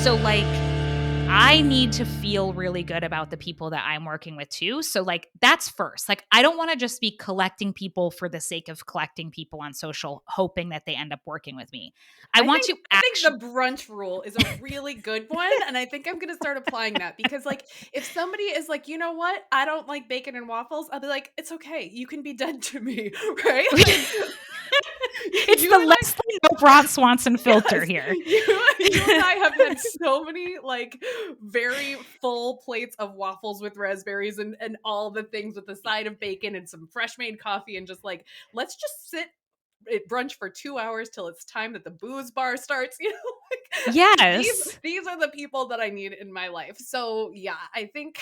So like I need to feel really good about the people that I'm working with too. So like that's first. Like I don't want to just be collecting people for the sake of collecting people on social, hoping that they end up working with me. I want to I think actually the brunch rule is a really good one, and I think I'm gonna start applying that because, like, if somebody is like, "You know what? I don't like bacon and waffles," I'll be like, "It's okay. You can be dead to me," right? Like, it's you the and I Leslie Bront Swanson filter yes, here. you and I have had so many, like, very full plates of waffles with raspberries and all the things with the side of bacon and some fresh made coffee and just, like, let's just sit at brunch for 2 hours till it's time that the booze bar starts, like, Yes. these are the people that I need in my life. So, yeah, I think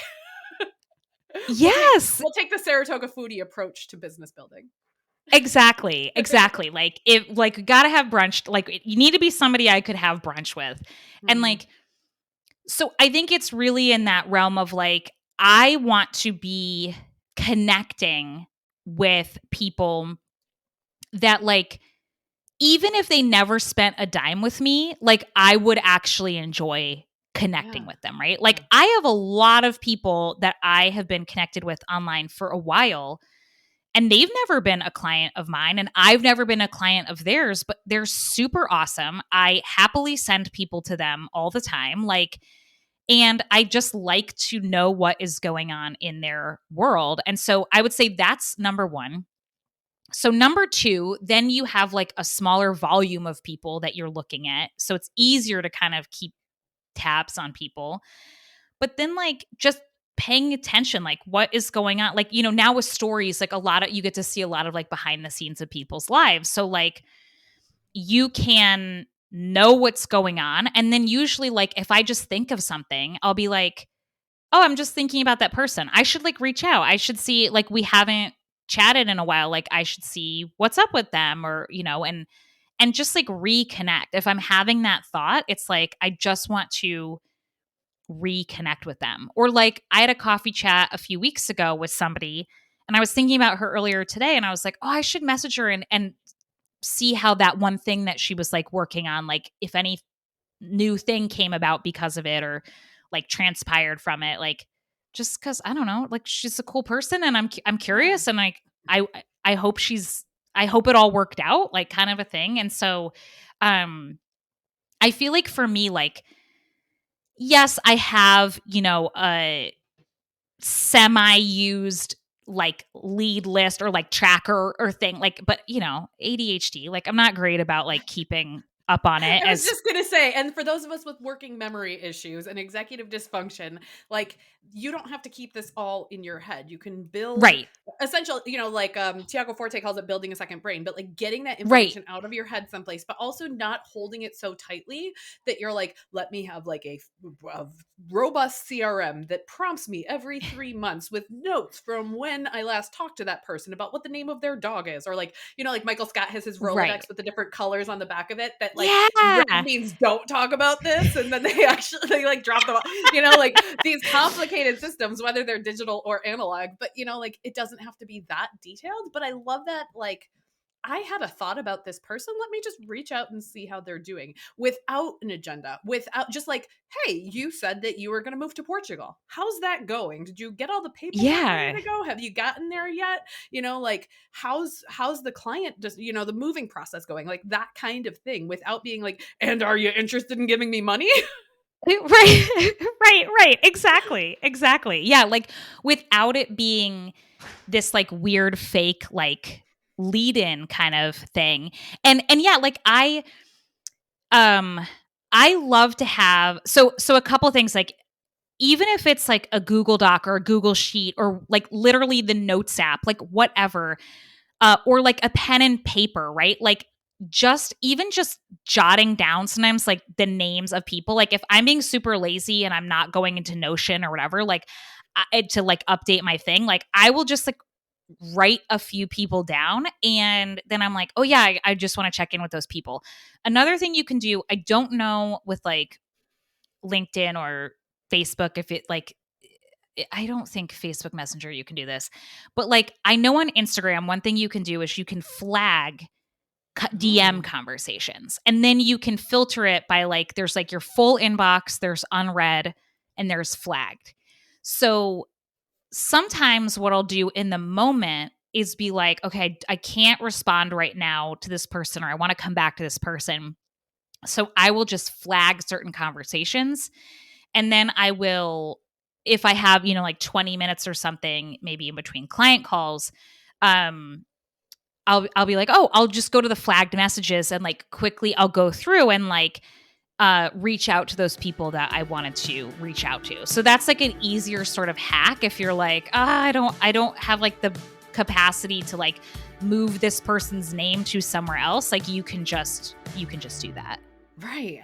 we'll take Yes. we'll take the Saratoga foodie approach to business building. Exactly. Exactly. Like it like gotta have brunch. Like you need to be somebody I could have brunch with. And Mhm. like so I think it's really in that realm of like I want to be connecting with people that like even if they never spent a dime with me, like I would actually enjoy connecting Yeah, with them, right? yeah. Like I have a lot of people that I have been connected with online for a while and they've never been a client of mine and I've never been a client of theirs, but they're super awesome. I happily send people to them all the time. Like and I just like to know what is going on in their world. And so I would say that's number 1. So number 2, then you have like a smaller volume of people that you're looking at. So it's easier to kind of keep tabs on people. But then like just paying attention like what is going on, like now with stories, like a lot of you get to see a lot of like behind the scenes of people's lives, so like you can know what's going on. And then usually like if I just think of something, I'll be like, oh, I'm just thinking about that person, I should like reach out, I should see, like we haven't chatted in a while, like I should see what's up with them, or and just like reconnect. If I'm having that thought, it's like I just want to reconnect with them. Or like I had a coffee chat a few weeks ago with somebody and I was thinking about her earlier today and I was like, "Oh, I should message her and see how that one thing that she was like working on, like if any new thing came about because of it or like transpired from it." Like just cuz I don't know, like she's a cool person and I'm Yeah. curious and like I I hope I hope it all worked out, like kind of a thing. And so um I feel like for me, like yes, I have, a semi-used like lead list or like tracker or thing, like, but ADHD, like I'm not great about like keeping up on it I was as just gonna say, and for those of us with working memory issues and executive dysfunction, like you don't have to keep this all in your head. You can build right, essential, like Tiago Forte calls it building a second brain, but like getting that right, information out of your head someplace, but also not holding it so tightly that you're like, let me have like a robust CRM that prompts me every 3 months with notes from when I last talked to that person about what the name of their dog is, or like like Michael Scott has his right. Rolodex with the different colors on the back of it that like red Yeah. means don't talk about this, and then they actually they like drop them off, like these complicated systems, whether they're digital or analog, but like it doesn't have to be that detailed. But I love that, like, I had a thought about this person, let me just reach out and see how they're doing without an agenda, without just like, hey, you said that you were going to move to Portugal, how's that going, did you get all the paperwork ready Yeah. to go, have you gotten there yet, like how's the client just the moving process going, like that kind of thing, without being like, and are you interested in giving me money? Right. Right. Exactly. Exactly. Yeah, like without it being this like weird fake like lead in kind of thing. And yeah, like um I love to have, so a couple things, like even if it's like a Google Doc or a Google Sheet or like literally the Notes app, like whatever, or like a pen and paper, right? Like just jotting down sometimes like the names of people. Like if I'm being super lazy and I'm not going into Notion or whatever, like to like update my thing, like I will just like write a few people down and then I'm like, oh yeah, I just want to check in with those people. Another thing you can do, I don't know with like LinkedIn or Facebook if it like I don't think Facebook Messenger you can do this. But like I know on Instagram one thing you can do is you can flag DM conversations. And then you can filter it by like, there's like your full inbox, there's unread, and there's flagged. So sometimes what I'll do in the moment is be like, okay, I can't respond right now to this person, or I want to come back to this person. So I will just flag certain conversations. And then I will, if I have, like 20 minutes or something, maybe in between client calls, I'll be like, oh, I'll just go to the flagged messages and like quickly I'll go through and like reach out to those people that I wanted to reach out to. So that's like an easier sort of hack if you're like, I don't have like the capacity to like move this person's name to somewhere else. Like you can just do that. Right.